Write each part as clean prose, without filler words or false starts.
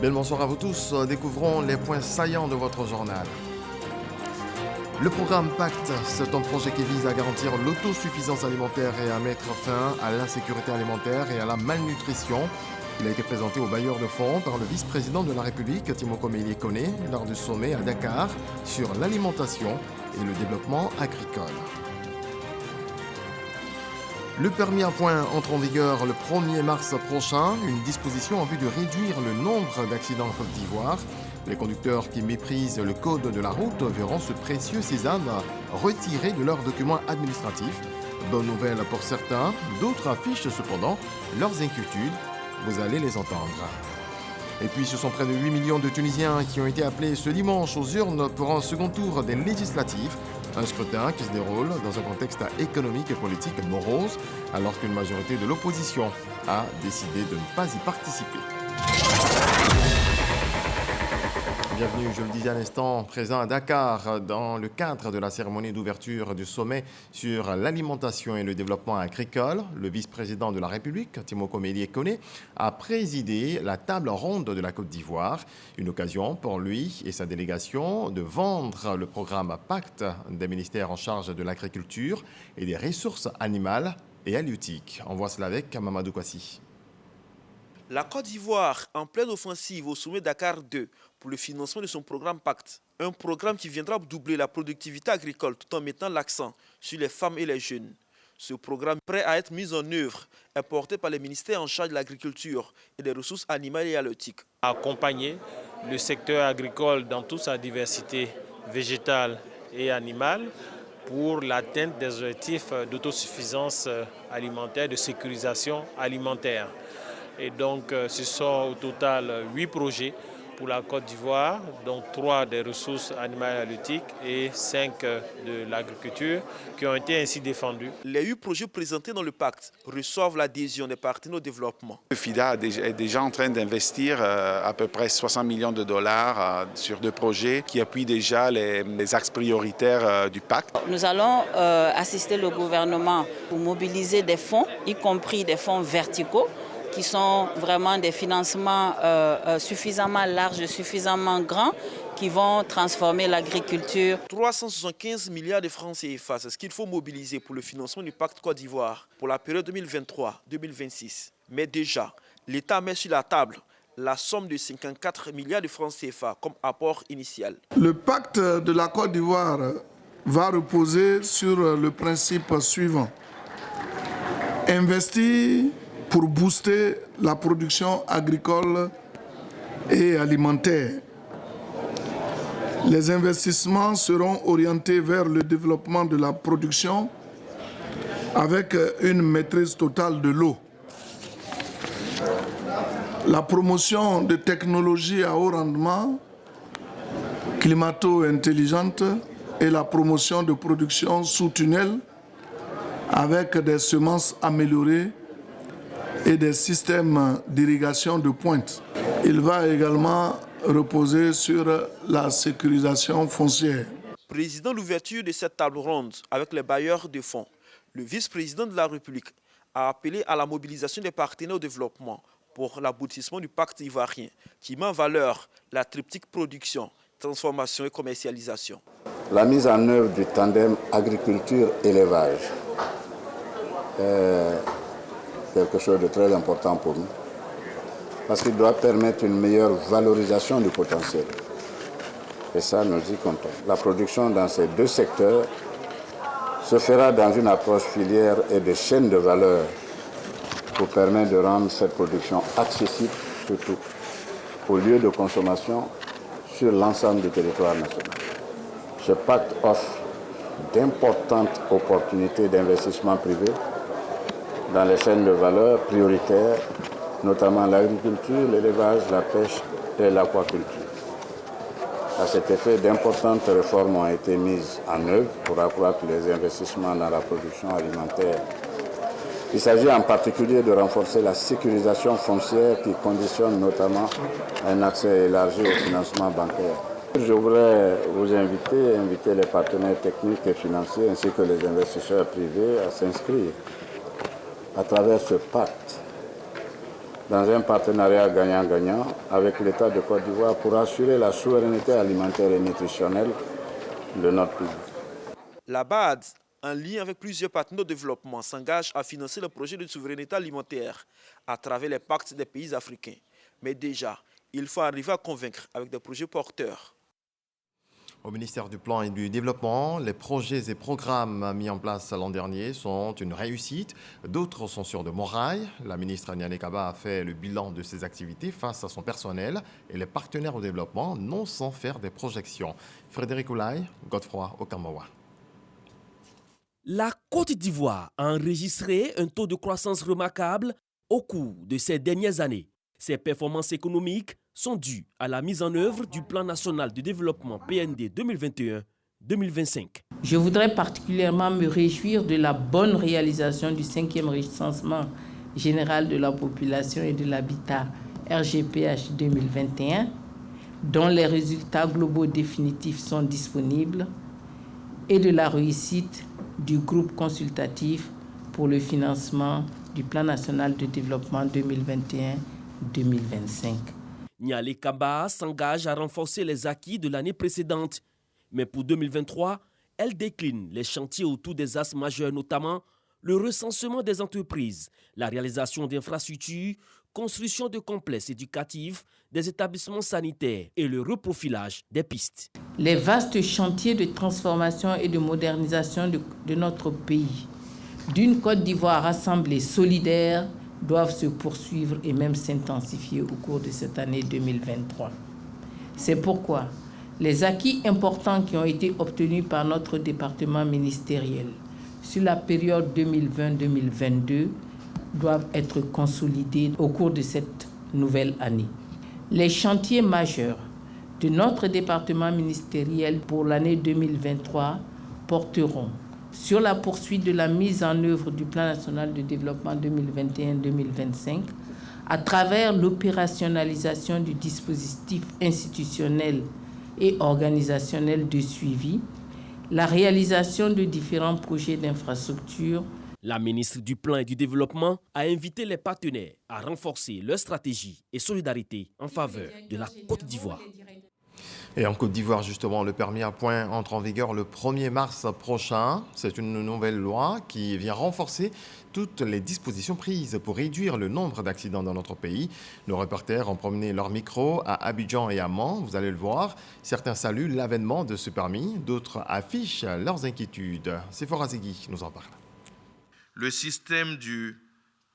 Bien le bonsoir à vous tous. Découvrons les points saillants de votre journal. Le programme Pacte, c'est un projet qui vise à garantir l'autosuffisance alimentaire et à mettre fin à l'insécurité alimentaire et à la malnutrition. Il a été présenté aux bailleurs de fonds par le vice-président de la République, Timoko Meïlie Koné, lors du sommet à Dakar sur l'alimentation et le développement agricole. Le permis à points entre en vigueur le 1er mars prochain, une disposition en vue de réduire le nombre d'accidents en Côte d'Ivoire. Les conducteurs qui méprisent le code de la route verront ce précieux sésame retiré de leurs documents administratifs. Bonne nouvelle pour certains, d'autres affichent cependant leurs inquiétudes. Vous allez les entendre. Et puis ce sont près de 8 millions de Tunisiens qui ont été appelés ce dimanche aux urnes pour un second tour des législatives. Un scrutin qui se déroule dans un contexte économique et politique morose, alors qu'une majorité de l'opposition a décidé de ne pas y participer. Bienvenue, je le disais à l'instant, présent à Dakar dans le cadre de la cérémonie d'ouverture du sommet sur l'alimentation et le développement agricole. Le vice-président de la République, Timoko Meïlie Koné, a présidé la table ronde de la Côte d'Ivoire. Une occasion pour lui et sa délégation de vendre le programme Pacte des ministères en charge de l'agriculture et des ressources animales et halieutiques. On voit cela avec Mamadou Kwasi. La Côte d'Ivoire en pleine offensive au sommet Dakar 2 pour le financement de son programme Pacte. Un programme qui viendra doubler la productivité agricole tout en mettant l'accent sur les femmes et les jeunes. Ce programme prêt à être mis en œuvre est porté par les ministères en charge de l'agriculture et des ressources animales et halieutiques. Accompagner le secteur agricole dans toute sa diversité végétale et animale pour l'atteinte des objectifs d'autosuffisance alimentaire, de sécurisation alimentaire. Et donc, ce sont au total 8 projets pour la Côte d'Ivoire, donc 3 des ressources animales et halieutiques et 5 de l'agriculture qui ont été ainsi défendus. Les 8 projets présentés dans le pacte reçoivent l'adhésion des partenaires au développement. Le FIDA est déjà en train d'investir à peu près 60 millions de dollars sur 2 projets qui appuient déjà les axes prioritaires du pacte. Nous allons assister le gouvernement pour mobiliser des fonds, y compris des fonds verticaux, qui sont vraiment des financements suffisamment larges, suffisamment grands, qui vont transformer l'agriculture. 375 milliards de francs CFA, c'est ce qu'il faut mobiliser pour le financement du pacte Côte d'Ivoire pour la période 2023-2026. Mais déjà, l'État met sur la table la somme de 54 milliards de francs CFA comme apport initial. Le pacte de la Côte d'Ivoire va reposer sur le principe suivant. Investir pour booster la production agricole et alimentaire. Les investissements seront orientés vers le développement de la production avec une maîtrise totale de l'eau. La promotion de technologies à haut rendement, climato-intelligentes et la promotion de production sous tunnel avec des semences améliorées et des systèmes d'irrigation de pointe. Il va également reposer sur la sécurisation foncière. Président de l'ouverture de cette table ronde avec les bailleurs de fonds, le vice-président de la République a appelé à la mobilisation des partenaires au développement pour l'aboutissement du pacte ivoirien qui met en valeur la triptyque production, transformation et commercialisation. La mise en œuvre du tandem agriculture-élevage quelque chose de très important pour nous, parce qu'il doit permettre une meilleure valorisation du potentiel. Et ça, nous y comptons. La production dans ces 2 secteurs se fera dans une approche filière et de chaîne de valeur pour permettre de rendre cette production accessible, surtout aux lieux de consommation sur l'ensemble du territoire national. Ce pacte offre d'importantes opportunités d'investissement privé dans les chaînes de valeur prioritaires, notamment l'agriculture, l'élevage, la pêche et l'aquaculture. À cet effet, d'importantes réformes ont été mises en œuvre pour accroître les investissements dans la production alimentaire. Il s'agit en particulier de renforcer la sécurisation foncière qui conditionne notamment un accès élargi au financement bancaire. Je voudrais vous inviter les partenaires techniques et financiers ainsi que les investisseurs privés à s'inscrire à travers ce pacte dans un partenariat gagnant-gagnant avec l'État de Côte d'Ivoire pour assurer la souveraineté alimentaire et nutritionnelle de notre pays. La BAD, en lien avec plusieurs partenaires de développement, s'engage à financer le projet de souveraineté alimentaire à travers les pactes des pays africains. Mais déjà, il faut arriver à convaincre avec des projets porteurs. Au ministère du Plan et du Développement, les projets et programmes mis en place l'an dernier sont une réussite. D'autres sont sur de bons rails. La ministre Niane Kaba a fait le bilan de ses activités face à son personnel et les partenaires au développement, non sans faire des projections. Frédéric Oulaye, Godefroy Okamawa. La Côte d'Ivoire a enregistré un taux de croissance remarquable au cours de ces dernières années. Ces performances économiques sont dues à la mise en œuvre du Plan national de développement PND 2021-2025. Je voudrais particulièrement me réjouir de la bonne réalisation du 5e recensement général de la population et de l'habitat RGPH 2021, dont les résultats globaux définitifs sont disponibles, et de la réussite du groupe consultatif pour le financement du Plan national de développement 2021-2025. Niane Kaba s'engage à renforcer les acquis de l'année précédente. Mais pour 2023, elle décline les chantiers autour des axes majeurs, notamment le recensement des entreprises, la réalisation d'infrastructures, construction de complexes éducatifs, des établissements sanitaires et le reprofilage des pistes. Les vastes chantiers de transformation et de modernisation de notre pays, d'une Côte d'Ivoire rassemblée, solidaire, doivent se poursuivre et même s'intensifier au cours de cette année 2023. C'est pourquoi les acquis importants qui ont été obtenus par notre département ministériel sur la période 2020-2022 doivent être consolidés au cours de cette nouvelle année. Les chantiers majeurs de notre département ministériel pour l'année 2023 porteront sur la poursuite de la mise en œuvre du Plan national de développement 2021-2025 à travers l'opérationnalisation du dispositif institutionnel et organisationnel de suivi, la réalisation de différents projets d'infrastructure. La ministre du Plan et du Développement a invité les partenaires à renforcer leur stratégie et solidarité en faveur de la Côte d'Ivoire. Et en Côte d'Ivoire, justement, le permis à points entre en vigueur le 1er mars prochain. C'est une nouvelle loi qui vient renforcer toutes les dispositions prises pour réduire le nombre d'accidents dans notre pays. Nos reporters ont promené leur micro à Abidjan et à Mans. Vous allez le voir, certains saluent l'avènement de ce permis, d'autres affichent leurs inquiétudes. Sephora Zegui nous en parle. Le système du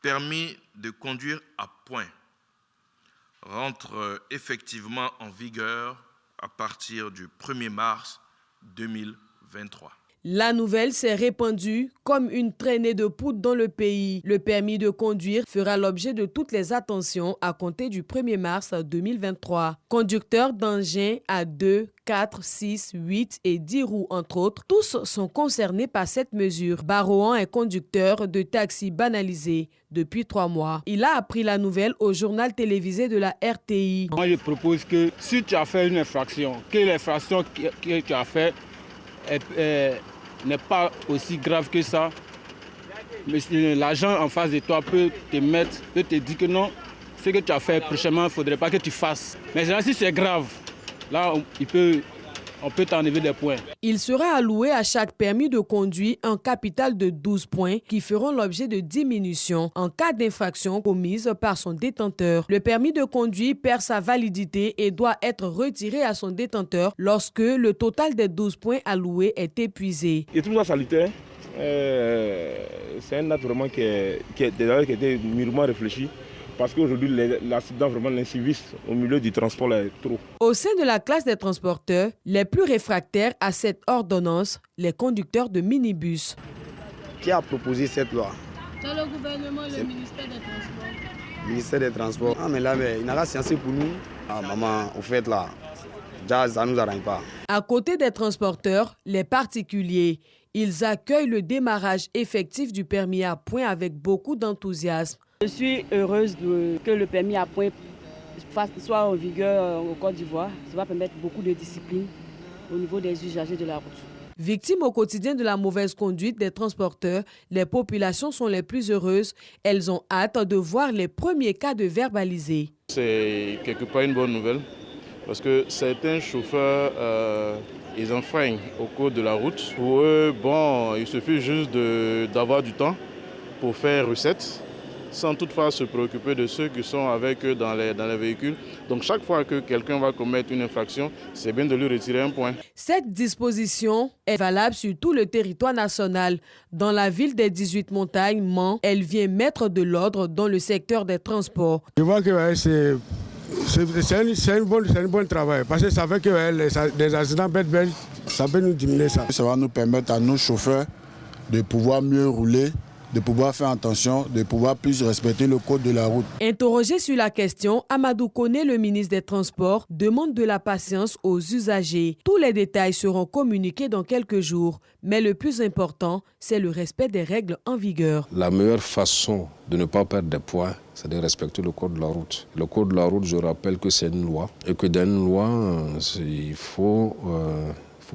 permis de conduire à points rentre effectivement en vigueur à partir du 1er mars 2023. La nouvelle s'est répandue comme une traînée de poudre dans le pays. Le permis de conduire fera l'objet de toutes les attentions à compter du 1er mars 2023. Conducteurs d'engins à 2, 4, 6, 8 et 10 roues, entre autres, tous sont concernés par cette mesure. Barohan est conducteur de taxi banalisé depuis 3 mois. Il a appris la nouvelle au journal télévisé de la RTI. Moi, je propose que si tu as fait une infraction, que l'infraction que tu as faite n'est pas aussi grave que ça. L'agent en face de toi peut te dire que non, ce que tu as fait prochainement, il ne faudrait pas que tu fasses. Mais si c'est grave, là, on peut t'enlever des points. Il sera alloué à chaque permis de conduire un capital de 12 points qui feront l'objet de diminution en cas d'infraction commise par son détenteur. Le permis de conduire perd sa validité et doit être retiré à son détenteur lorsque le total des 12 points alloués est épuisé. Je trouve ça salutaire. C'est un acte vraiment qui était mûrement réfléchi. Parce qu'aujourd'hui, l'accident, vraiment, l'incivisme au milieu du transport est trop. Au sein de la classe des transporteurs, les plus réfractaires à cette ordonnance, les conducteurs de minibus. Qui a proposé cette loi? C'est le gouvernement, le ministère des Transports. Le ministère des Transports. Ah, mais là, il n'a pas science pour nous. Ah, maman, au fait, là, déjà, ça ne nous arrange pas. À côté des transporteurs, les particuliers, ils accueillent le démarrage effectif du permis à points avec beaucoup d'enthousiasme. Je suis heureuse que le permis à points soit en vigueur au Côte d'Ivoire. Ça va permettre beaucoup de discipline au niveau des usagers de la route. Victimes au quotidien de la mauvaise conduite des transporteurs, les populations sont les plus heureuses. Elles ont hâte de voir les premiers cas de verbalisés. C'est quelque part une bonne nouvelle parce que certains chauffeurs, ils enfreignent au cours de la route. Pour eux, il suffit juste d'avoir du temps pour faire recette, sans toutefois se préoccuper de ceux qui sont avec eux dans les véhicules. Donc chaque fois que quelqu'un va commettre une infraction, c'est bien de lui retirer un point. Cette disposition est valable sur tout le territoire national. Dans la ville des 18 montagnes, Mans, elle vient mettre de l'ordre dans le secteur des transports. Je vois que c'est un bon travail parce que ça fait que des accidents bêtes, ça peut nous diminuer ça. Ça va nous permettre à nos chauffeurs de pouvoir mieux rouler, de pouvoir faire attention, de pouvoir plus respecter le code de la route. Interrogé sur la question, Amadou Koné, le ministre des Transports, demande de la patience aux usagers. Tous les détails seront communiqués dans quelques jours, mais le plus important, c'est le respect des règles en vigueur. La meilleure façon de ne pas perdre des points, c'est de respecter le code de la route. Le code de la route, je rappelle que c'est une loi, et que dans une loi, il faut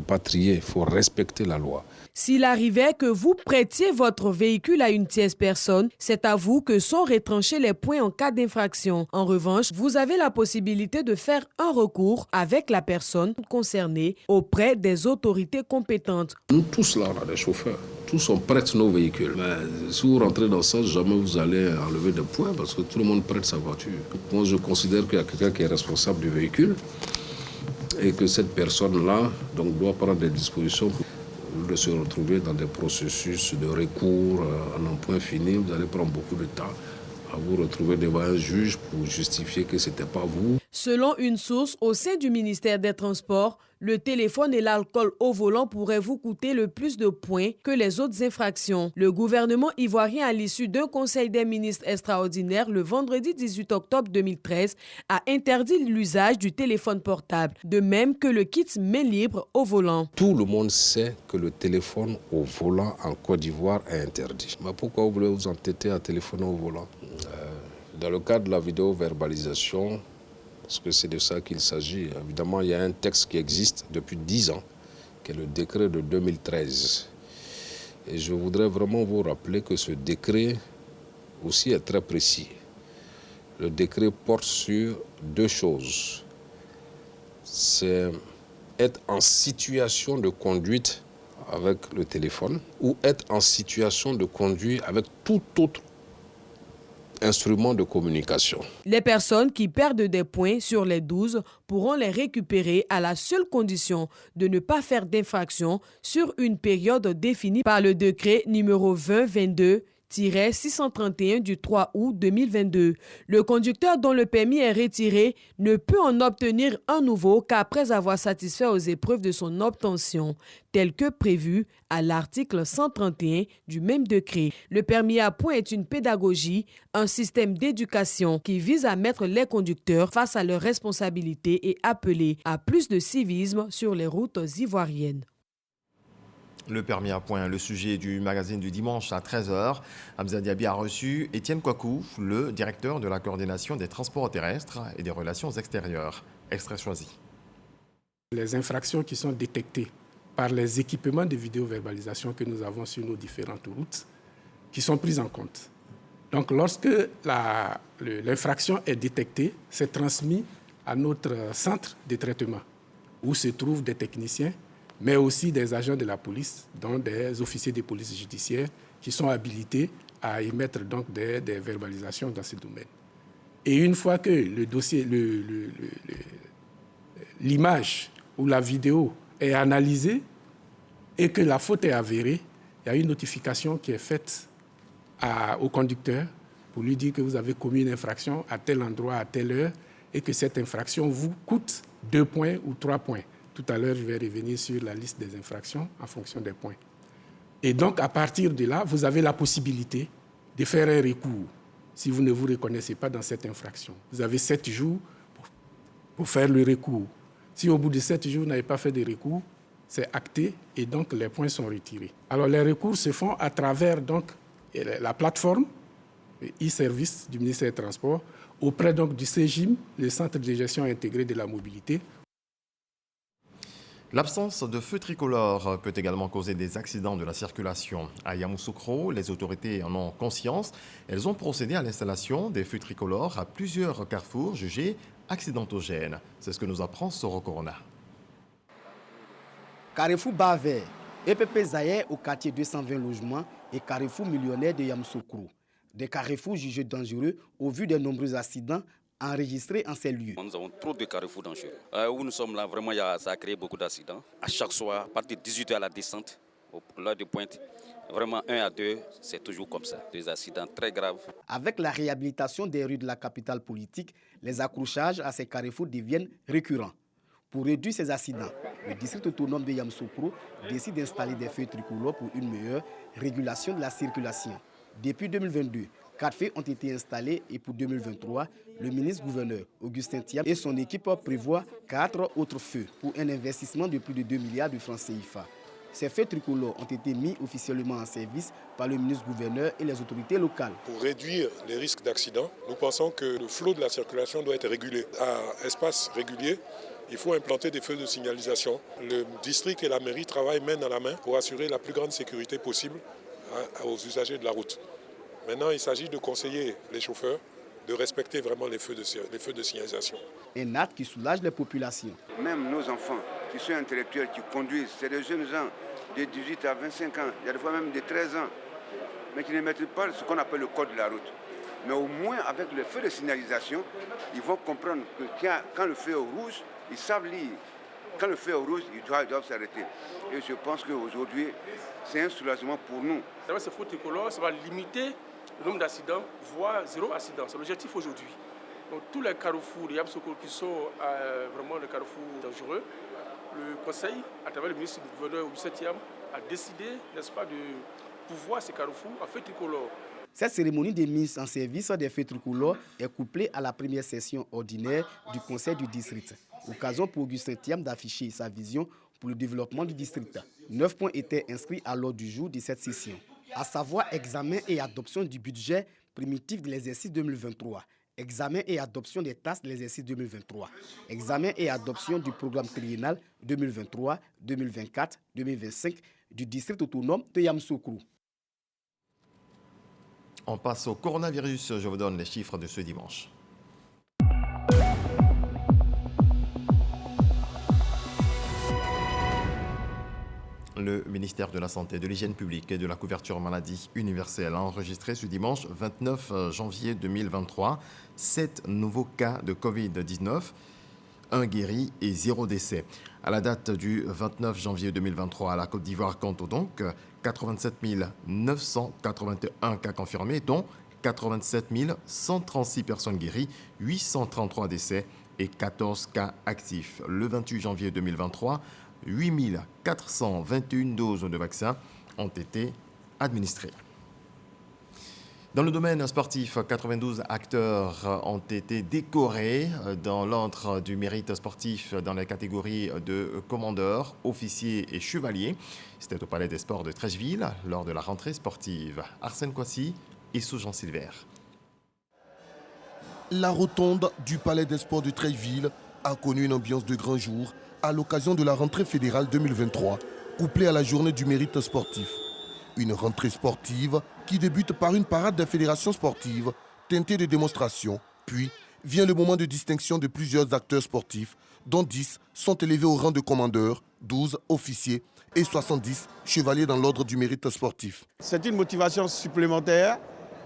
pas trier, il faut respecter la loi. S'il arrivait que vous prêtiez votre véhicule à une tierce personne, c'est à vous que sont retranchés les points en cas d'infraction. En revanche, vous avez la possibilité de faire un recours avec la personne concernée auprès des autorités compétentes. Nous tous là, on a des chauffeurs. Tous on prête nos véhicules. Mais si vous rentrez dans ça, jamais vous allez enlever des points parce que tout le monde prête sa voiture. Moi, je considère qu'il y a quelqu'un qui est responsable du véhicule et que cette personne-là doit prendre des dispositions pour de se retrouver dans des processus de recours en un point fini. Vous allez prendre beaucoup de temps à vous retrouver devant un juge pour justifier que ce n'était pas vous. Selon une source au sein du ministère des Transports, le téléphone et l'alcool au volant pourraient vous coûter le plus de points que les autres infractions. Le gouvernement ivoirien, à l'issue d'un conseil des ministres extraordinaire le vendredi 18 octobre 2013, a interdit l'usage du téléphone portable, de même que le kit main libre au volant. Tout le monde sait que le téléphone au volant en Côte d'Ivoire est interdit. Mais pourquoi vous voulez vous entêter à téléphoner au volant? Dans le cadre de la vidéo-verbalisation, parce que c'est de ça qu'il s'agit. Évidemment, il y a un texte qui existe depuis 10 ans, qui est le décret de 2013. Et je voudrais vraiment vous rappeler que ce décret aussi est très précis. Le décret porte sur 2 choses. C'est être en situation de conduite avec le téléphone ou être en situation de conduire avec tout autre instruments de communication. Les personnes qui perdent des points sur les 12 pourront les récupérer à la seule condition de ne pas faire d'infraction sur une période définie par le décret numéro 2022-631 du 3 août 2022. Le conducteur dont le permis est retiré ne peut en obtenir un nouveau qu'après avoir satisfait aux épreuves de son obtention, tel que prévu à l'article 131 du même décret. Le permis à points est une pédagogie, un système d'éducation qui vise à mettre les conducteurs face à leurs responsabilités et appeler à plus de civisme sur les routes ivoiriennes. Le permis à points, le sujet du magazine du dimanche à 13h. Hamza Diaby a reçu Étienne Kouakou, le directeur de la coordination des transports terrestres et des relations extérieures. Extrait choisi. Les infractions qui sont détectées par les équipements de vidéoverbalisation que nous avons sur nos différentes routes, qui sont prises en compte. Donc lorsque l'infraction est détectée, c'est transmis à notre centre de traitement, où se trouvent des techniciens, mais aussi des agents de la police, dont des officiers de police judiciaire, qui sont habilités à émettre donc des verbalisations dans ce domaine. Et une fois que le dossier, l'image ou la vidéo est analysée et que la faute est avérée, il y a une notification qui est faite au conducteur pour lui dire que vous avez commis une infraction à tel endroit, à telle heure, et que cette infraction vous coûte 2 points ou 3 points. Tout à l'heure, je vais revenir sur la liste des infractions en fonction des points. Et donc, à partir de là, vous avez la possibilité de faire un recours si vous ne vous reconnaissez pas dans cette infraction. Vous avez 7 jours pour faire le recours. Si au bout de 7 jours, vous n'avez pas fait de recours, c'est acté et donc les points sont retirés. Alors, les recours se font à travers donc, la plateforme e-service du ministère des Transports auprès donc, du CEGIM, le Centre de gestion intégrée de la mobilité. L'absence de feux tricolores peut également causer des accidents de la circulation. À Yamoussoukro, les autorités en ont conscience. Elles ont procédé à l'installation des feux tricolores à plusieurs carrefours jugés accidentogènes. C'est ce que nous apprend Soro Corona. Carrefour Bas-Vert, EPP Zaïre au quartier 220 logements et Carrefour millionnaire de Yamoussoukro. Des carrefours jugés dangereux au vu des nombreux accidents enregistrés en ces lieux. Nous avons trop de carrefours dangereux. Où nous sommes là, vraiment, ça a créé beaucoup d'accidents. À chaque soir, à partir de 18h à la descente, l'heure de pointe, vraiment 1 à 2, c'est toujours comme ça. Des accidents très graves. Avec la réhabilitation des rues de la capitale politique, les accrochages à ces carrefours deviennent récurrents. Pour réduire ces accidents, le district autonome de Yamoussoukro décide d'installer des feux tricolores pour une meilleure régulation de la circulation. Depuis 2022, 4 feux ont été installés et pour 2023, le ministre-gouverneur Augustin Thiam et son équipe prévoient 4 autres feux pour un investissement de plus de 2 milliards de francs CFA. Ces feux tricolores ont été mis officiellement en service par le ministre-gouverneur et les autorités locales. Pour réduire les risques d'accidents, nous pensons que le flot de la circulation doit être régulé. À espace régulier, il faut implanter des feux de signalisation. Le district et la mairie travaillent main dans la main pour assurer la plus grande sécurité possible aux usagers de la route. Maintenant, il s'agit de conseiller les chauffeurs de respecter vraiment les feux de signalisation. Un acte qui soulage les populations. Même nos enfants qui sont intellectuels, qui conduisent, c'est des jeunes gens de 18 à 25 ans, il y a des fois même de 13 ans, mais qui ne maîtrisent pas ce qu'on appelle le code de la route. Mais au moins, avec le feu de signalisation, ils vont comprendre que quand le feu est rouge, ils savent lire. Quand le feu est rouge, ils doivent s'arrêter. Et je pense qu'aujourd'hui, c'est un soulagement pour nous. Ce feu tricolore, ça va limiter le nombre d'accidents, voire 0 accident. C'est l'objectif aujourd'hui. Donc tous les carrefours de Yamoussoukro qui sont vraiment des carrefours dangereux, le Conseil, à travers le ministre du gouverneur Augustin Thiam, a décidé, n'est-ce pas, de pouvoir ces carrefours en feu tricolore. Cette cérémonie de mise en service des feux tricolores est couplée à la première session ordinaire du Conseil du district. Occasion pour Augustin Thiam d'afficher sa vision pour le développement du district. 9 points étaient inscrits à l'ordre du jour de cette session, à savoir examen et adoption du budget primitif de l'exercice 2023, examen et adoption des tasses de l'exercice 2023, examen et adoption du programme triennal 2023, 2024, 2025 du district autonome de Yamoussoukro. On passe au coronavirus. Je vous donne les chiffres de ce dimanche. Le ministère de la Santé, de l'Hygiène publique et de la couverture maladie universelle a enregistré ce dimanche 29 janvier 2023 7 nouveaux cas de Covid-19, 1 guéri et 0 décès. À la date du 29 janvier 2023, la Côte d'Ivoire compte donc 87 981 cas confirmés, dont 87 136 personnes guéries, 833 décès et 14 cas actifs. Le 28 janvier 2023, 8 421 doses de vaccins ont été administrées. Dans le domaine sportif, 92 acteurs ont été décorés dans l'ordre du mérite sportif dans les catégories de commandeurs, officiers et chevaliers. C'était au Palais des Sports de Treichville lors de la rentrée sportive. Arsène Kouassi et Jean Silver. La rotonde du Palais des Sports de Treichville a connu une ambiance de grand jour à l'occasion de la rentrée fédérale 2023, couplée à la journée du mérite sportif. Une rentrée sportive qui débute par une parade des fédérations sportives teintée de démonstrations. Puis vient le moment de distinction de plusieurs acteurs sportifs, dont 10 sont élevés au rang de commandeurs, 12 officiers et 70 chevaliers dans l'ordre du mérite sportif. C'est une motivation supplémentaire,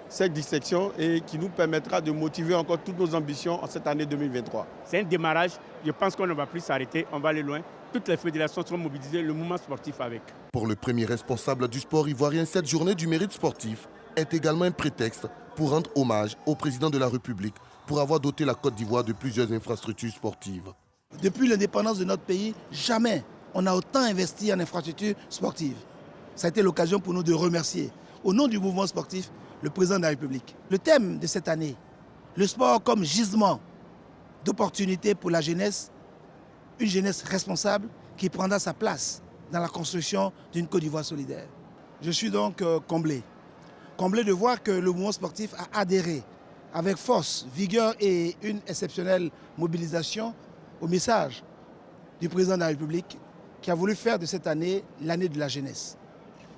cette distinction, et qui nous permettra de motiver encore toutes nos ambitions en cette année 2023. C'est un démarrage, je pense qu'on ne va plus s'arrêter, on va aller loin. Toutes les fédérations seront mobilisées, le mouvement sportif avec. Pour le premier responsable du sport ivoirien, cette journée du mérite sportif est également un prétexte pour rendre hommage au président de la République pour avoir doté la Côte d'Ivoire de plusieurs infrastructures sportives. Depuis l'indépendance de notre pays, jamais on a autant investi en infrastructures sportives. Ça a été l'occasion pour nous de remercier, au nom du mouvement sportif, le président de la République. Le thème de cette année, le sport comme gisement d'opportunités pour la jeunesse, une jeunesse responsable qui prendra sa place dans la construction d'une Côte d'Ivoire solidaire. Je suis donc comblé de voir que le mouvement sportif a adhéré avec force, vigueur et une exceptionnelle mobilisation au message du président de la République qui a voulu faire de cette année l'année de la jeunesse.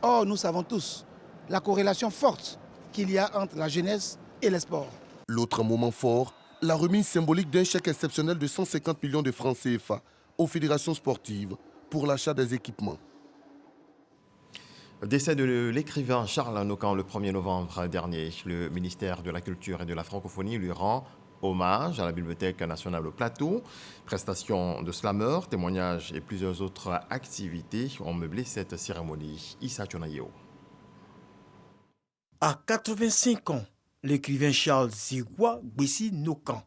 Or, nous savons tous la corrélation forte qu'il y a entre la jeunesse et les sports. L'autre moment fort, la remise symbolique d'un chèque exceptionnel de 150 millions de francs CFA aux fédérations sportives pour l'achat des équipements. Décès de l'écrivain Charles Nocan le 1er novembre dernier. Le ministère de la Culture et de la Francophonie lui rend hommage à la Bibliothèque nationale au Plateau. Prestations de slammer, témoignages et plusieurs autres activités ont meublé cette cérémonie. Issa Chonayeo. À 85 ans, l'écrivain Charles Zigwa Gbessi Nocan,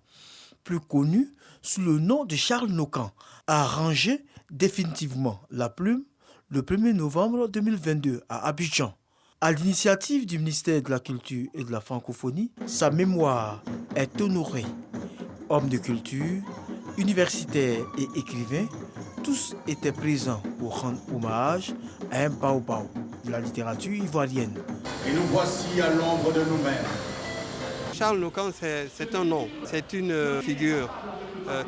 plus connu sous le nom de Charles Nocan, a rangé définitivement la plume le 1er novembre 2022 à Abidjan. À l'initiative du ministère de la Culture et de la Francophonie, sa mémoire est honorée. Homme de culture, universitaire et écrivain, tous étaient présents pour rendre hommage à un baobab de la littérature ivoirienne. Et nous voici à l'ombre de nous-mêmes. Charles Nocan, c'est un nom, c'est une figure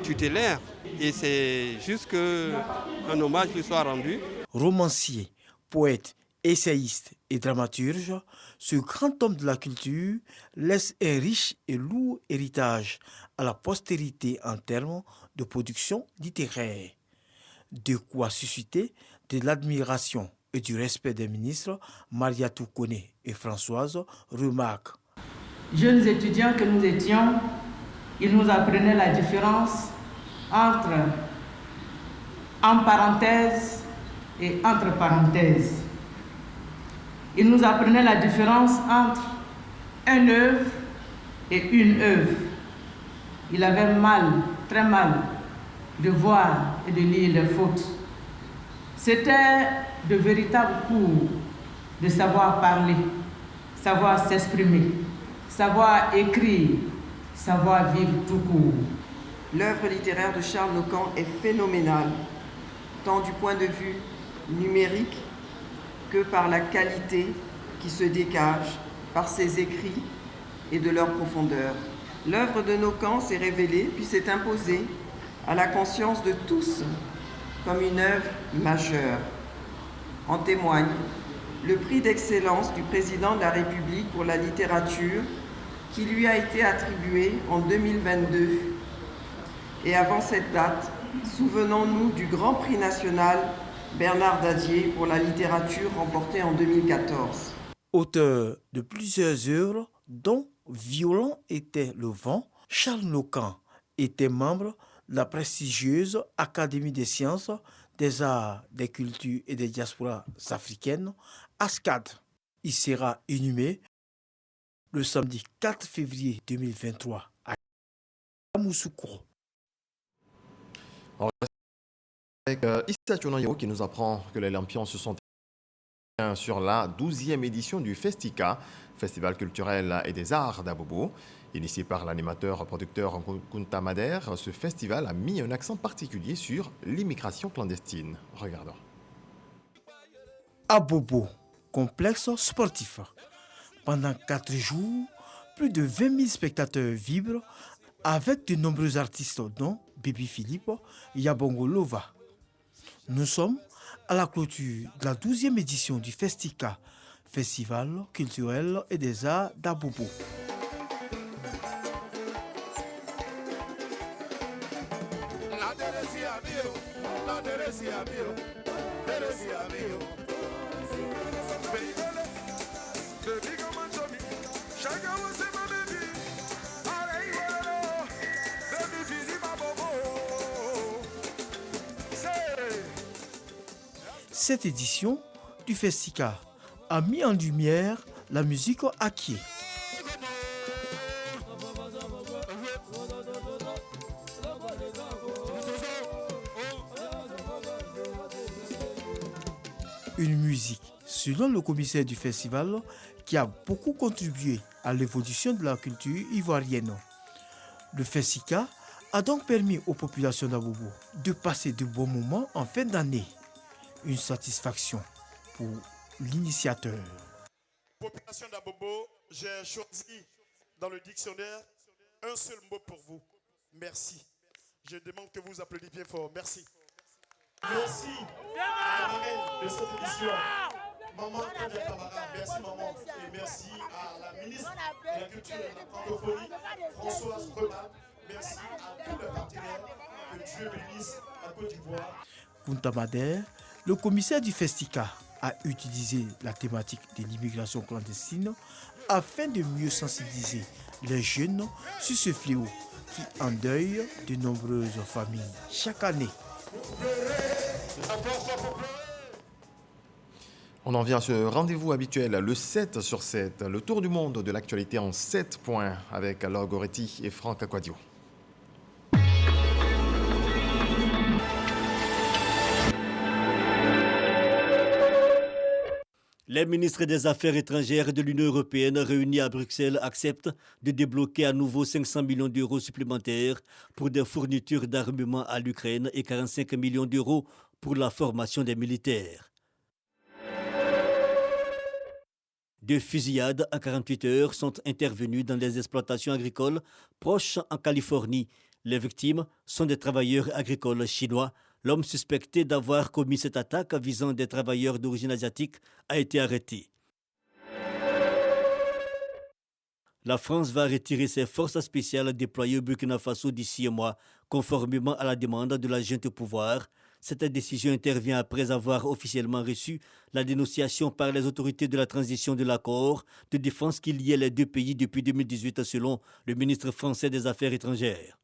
tutélaire et c'est juste qu'un hommage lui soit rendu. Romancier, poète, essayiste et dramaturge, ce grand homme de la culture laisse un riche et lourd héritage à la postérité en termes de production littéraire. De quoi susciter de l'admiration et du respect des ministres Mariatou Koné et Françoise remarquent. Jeunes étudiants que nous étions, ils nous apprenaient la différence entre en parenthèse et entre parenthèses. Ils nous apprenaient la différence entre une œuvre et une œuvre. Il avait mal, très mal, de voir et de lire les fautes. C'était de véritables cours de savoir parler, savoir s'exprimer, savoir écrire, savoir vivre tout court. L'œuvre littéraire de Charles Nocan est phénoménale, tant du point de vue numérique que par la qualité qui se dégage par ses écrits et de leur profondeur. L'œuvre de Nocan s'est révélée puis s'est imposée à la conscience de tous comme une œuvre majeure. En témoigne le prix d'excellence du président de la République pour la littérature qui lui a été attribué en 2022. Et avant cette date, souvenons-nous du Grand Prix national Bernard Dadier pour la littérature remporté en 2014. Auteur de plusieurs œuvres dont Violent était le vent, Charles Nocan était membre de la prestigieuse Académie des sciences, des arts, des cultures et des diasporas africaines, ASCAD. Il sera inhumé le samedi 4 février 2023 à Yamoussoukro. Avec Issa Chonayeo qui nous apprend que les lampions se sont sur la 12e édition du Festica, Festival culturel et des arts d'Abobo. Initié par l'animateur-producteur Kunta Mader, ce festival a mis un accent particulier sur l'immigration clandestine. Regardons. Abobo, complexe sportif. Pendant 4 jours, plus de 20 000 spectateurs vibrent avec de nombreux artistes dont Baby Philippe, Yabongo Lova. Nous sommes à la clôture de la 12e édition du Festica, Festival culturel et des arts d'Abobo. Cette édition du Festica a mis en lumière la musique Akie. Une musique, selon le commissaire du festival, qui a beaucoup contribué à l'évolution de la culture ivoirienne. Le Festica a donc permis aux populations d'Abobo de passer de bons moments en fin d'année. Une satisfaction pour l'initiateur. Population d'Abobo, j'ai choisi dans le dictionnaire un seul mot pour vous. Merci. Je demande que vous applaudissiez bien fort. Merci. Merci à la reine de cette édition. Maman Nadia Camara, merci maman. Et merci à la ministre de la Culture et de la Francophonie, Françoise Reman. Merci à tous les partenaires. Que Dieu bénisse la Côte d'Ivoire. Punta Madère, le commissaire du Festica a utilisé la thématique de l'immigration clandestine afin de mieux sensibiliser les jeunes sur ce fléau qui endeuille de nombreuses familles chaque année. On en vient à ce rendez-vous habituel, le 7 sur 7, le tour du monde de l'actualité en 7 points avec Laure Goretti et Franck Aquadio. Les ministres des Affaires étrangères de l'Union européenne réunis à Bruxelles acceptent de débloquer à nouveau 500 millions d'euros supplémentaires pour des fournitures d'armement à l'Ukraine et 45 millions d'euros pour la formation des militaires. Deux fusillades en 48 heures sont intervenues dans les exploitations agricoles proches en Californie. Les victimes sont des travailleurs agricoles chinois. L'homme suspecté d'avoir commis cette attaque visant des travailleurs d'origine asiatique a été arrêté. La France va retirer ses forces spéciales déployées au Burkina Faso d'ici un mois, conformément à la demande de la junte au pouvoir. Cette décision intervient après avoir officiellement reçu la dénonciation par les autorités de la transition de l'accord de défense qui liait les deux pays depuis 2018, selon le ministre français des Affaires étrangères.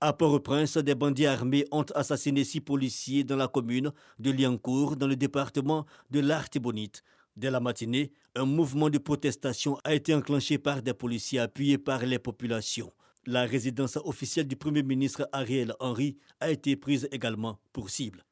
À Port-au-Prince, des bandits armés ont assassiné 6 policiers dans la commune de Liancourt, dans le département de l'Artibonite. Dès la matinée, un mouvement de protestation a été enclenché par des policiers appuyés par les populations. La résidence officielle du Premier ministre Ariel Henry a été prise également pour cible.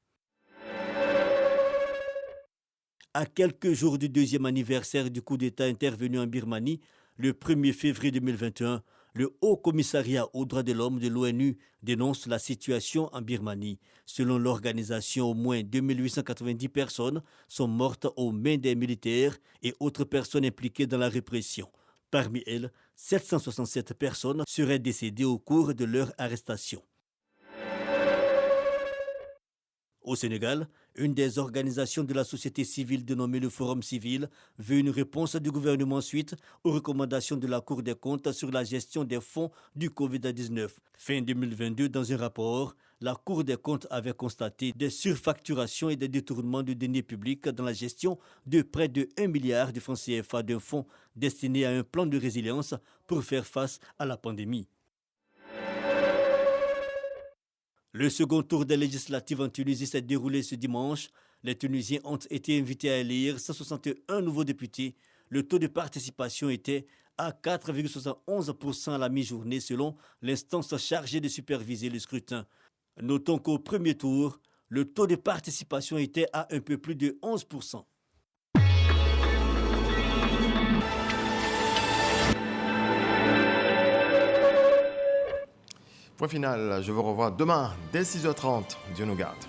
À quelques jours du 2e anniversaire du coup d'État intervenu en Birmanie, le 1er février 2021, le Haut Commissariat aux droits de l'homme de l'ONU dénonce la situation en Birmanie. Selon l'organisation, au moins 2890 personnes sont mortes aux mains des militaires et autres personnes impliquées dans la répression. Parmi elles, 767 personnes seraient décédées au cours de leur arrestation. Au Sénégal, une des organisations de la société civile dénommée le Forum civil veut une réponse du gouvernement suite aux recommandations de la Cour des comptes sur la gestion des fonds du Covid-19. Fin 2022, dans un rapport, la Cour des comptes avait constaté des surfacturations et des détournements de deniers publics dans la gestion de près de 1 milliard de francs CFA d'un fonds destiné à un plan de résilience pour faire face à la pandémie. Le second tour des législatives en Tunisie s'est déroulé ce dimanche. Les Tunisiens ont été invités à élire 161 nouveaux députés. Le taux de participation était à 4,71% à la mi-journée selon l'instance chargée de superviser le scrutin. Notons qu'au premier tour, le taux de participation était à un peu plus de 11%. Point final, je vous revois demain dès 6h30. Dieu nous garde.